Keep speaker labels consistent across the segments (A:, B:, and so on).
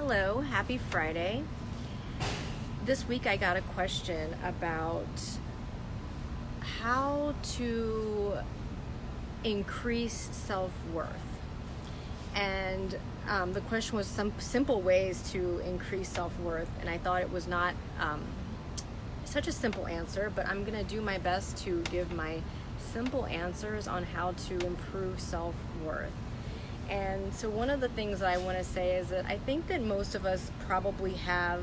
A: Hello, happy Friday. This week I got a question about how to increase self-worth. And the question was some simple ways to increase self-worth, and I thought it was not such a simple answer, but I'm gonna do my best to give my simple answers on how to improve self-worth. And so one of the things that I want to say is that I think that most of us probably have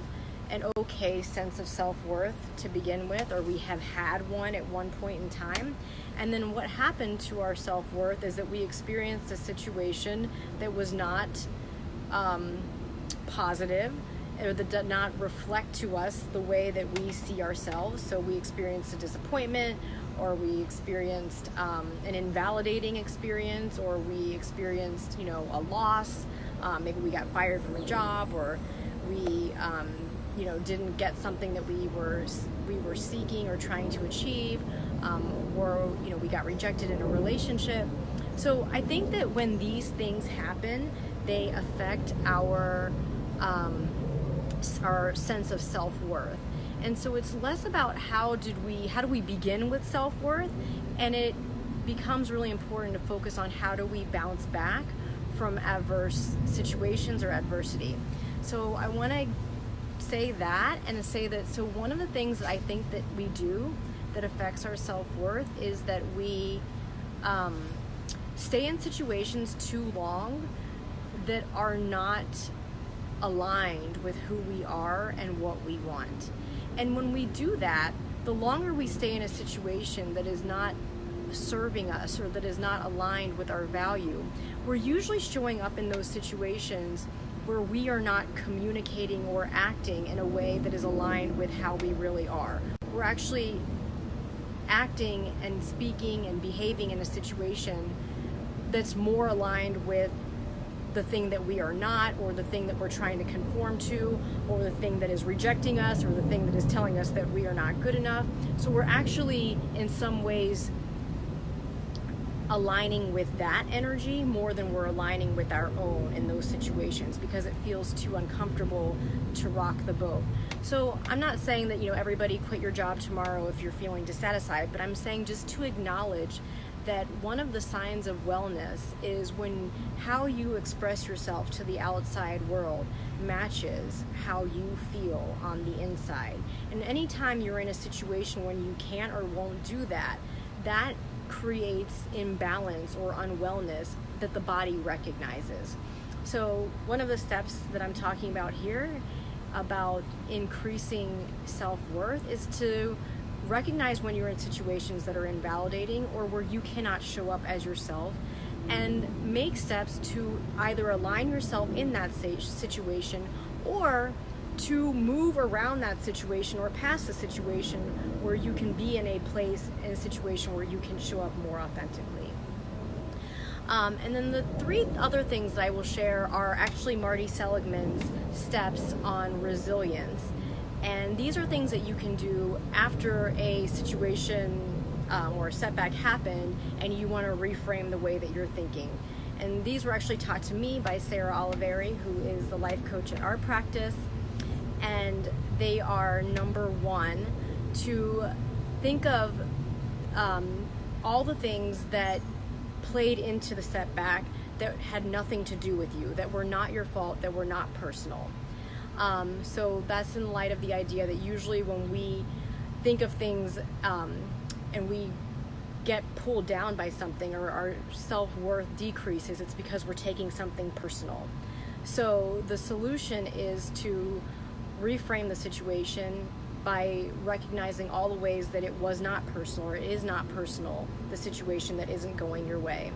A: an okay sense of self-worth to begin with, or we have had one at one point in time. And then what happened to our self-worth is that we experienced a situation that was not positive, or that did not reflect to us the way that we see ourselves. So we experienced a disappointment, or we experienced an invalidating experience, or we experienced, a loss. Maybe we got fired from a job, or we, didn't get something that we were seeking or trying to achieve, or we got rejected in a relationship. So I think that when these things happen, they affect our sense of self-worth. And so it's less about how do we begin with self-worth, and it becomes really important to focus on how do we bounce back from adverse situations or adversity. So I want to say that, and say that, so one of the things that I think that we do that affects our self-worth is that we stay in situations too long that are not aligned with who we are and what we want. And when we do that, the longer we stay in a situation that is not serving us or that is not aligned with our value, we're usually showing up in those situations where we are not communicating or acting in a way that is aligned with how we really are. We're actually acting and speaking and behaving in a situation that's more aligned with the thing that we are not, or the thing that we're trying to conform to, or the thing that is rejecting us, or the thing that is telling us that we are not good enough. So we're actually in some ways aligning with that energy more than we're aligning with our own in those situations, because it feels too uncomfortable to rock the boat. So I'm not saying that everybody quit your job tomorrow if you're feeling dissatisfied, but I'm saying just to acknowledge that one of the signs of wellness is when how you express yourself to the outside world matches how you feel on the inside. And anytime you're in a situation when you can't or won't do that, that creates imbalance or unwellness that the body recognizes. So one of the steps that I'm talking about here about increasing self-worth is to recognize when you're in situations that are invalidating or where you cannot show up as yourself, and make steps to either align yourself in that situation, or to move around that situation or past the situation where you can be in a place, in a situation where you can show up more authentically. And then the three other things that I will share are actually Marty Seligman's steps on resilience. And these are things that you can do after a situation or a setback happened and you want to reframe the way that you're thinking. And these were actually taught to me by Sarah Oliveri, who is the life coach at our practice. And they are, number one, to think of all the things that played into the setback that had nothing to do with you, that were not your fault, that were not personal. So that's in light of the idea that usually when we think of things and we get pulled down by something, or our self-worth decreases, it's because we're taking something personal. So the solution is to reframe the situation by recognizing all the ways that it was not personal, or it is not personal, the situation that isn't going your way.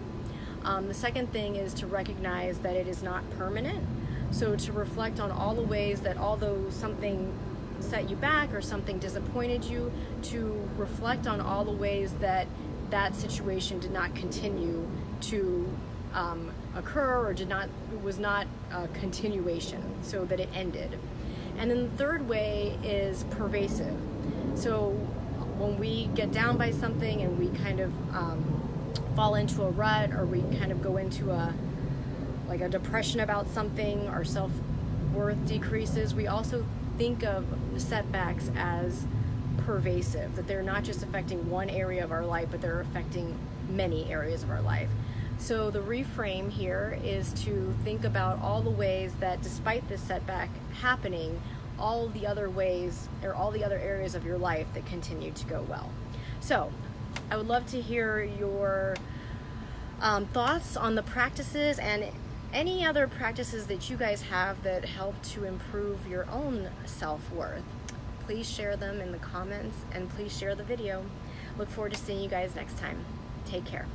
A: The second thing is to recognize that it is not permanent. So to reflect on all the ways that although something set you back or something disappointed you, to reflect on all the ways that that situation did not continue to occur, or was not a continuation, so that it ended. And then the third way is pervasive. So when we get down by something and we kind of fall into a rut, or we kind of go into a depression about something, our self-worth decreases, we also think of setbacks as pervasive, that they're not just affecting one area of our life, but they're affecting many areas of our life. So the reframe here is to think about all the ways that despite this setback happening, all the other ways or all the other areas of your life that continue to go well. So I would love to hear your thoughts on the practices and any other practices that you guys have that help to improve your own self-worth. Please share them in the comments and please share the video. Look forward to seeing you guys next time. Take care.